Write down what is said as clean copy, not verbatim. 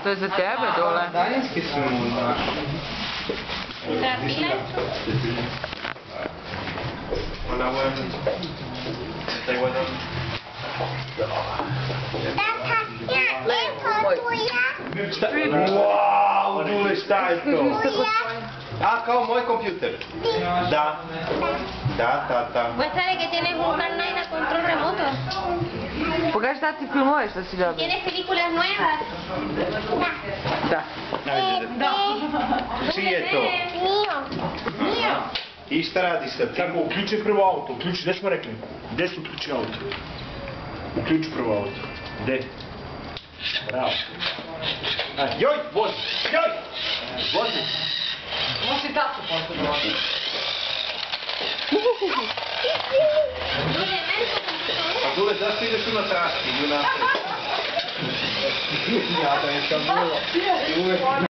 To je za tebe dole. Daljinski su mu, znaš. Ona vojna. Taj vojna. Wow, Dule, šta je to? A, kao moj kompjuter. Da. Da, tata. Muestra de que tienes un carnet a control remoto. Pokaži šta ti filmuješ da si dobio. ¿Tienes películas nuevas? Da. Čiji je to? Mío. I šta radi sa tim? Tako, uključi prvo auto, uključi, gdje smo rekli? Gdje se uključi auto? Uključi prvo auto. Gdje? Bravo. Joj, vozi! Joj! Vozi! Možeš i tako posle. A Dule, zašto ideš u natraški? Idu napred. Ja da nisam bilo.